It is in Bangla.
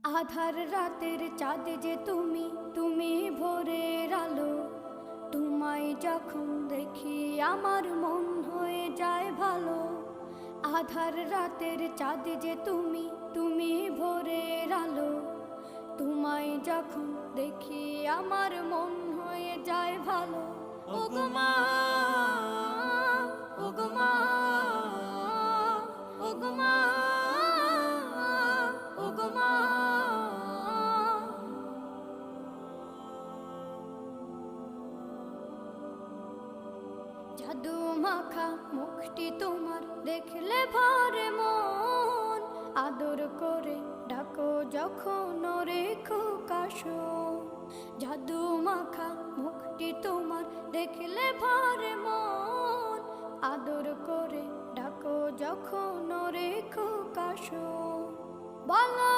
আধার রাতের চাঁদ যে তুমি, তুমি ভোরের আলো। তোমায় যখন দেখি আমার মন হয়ে যায় ভালো। আধার রাতের চাঁদ যে তুমি, তুমি ভোরের আলো। তোমায় যখন দেখি আমার মন হয়ে যায় ভালো। ওগো মা, ওগো মা, ওগো মা, ওগো মা। জাদু মাখা মুখটি তোমার দেখলে ভরে মন। আদর করে ডাকো যখন রেখো কাশো। জাদু মাখা মুখটি তোমার দেখলে ভরে মন। আদর করে ডাকো যখন রেখো কাশো। বলো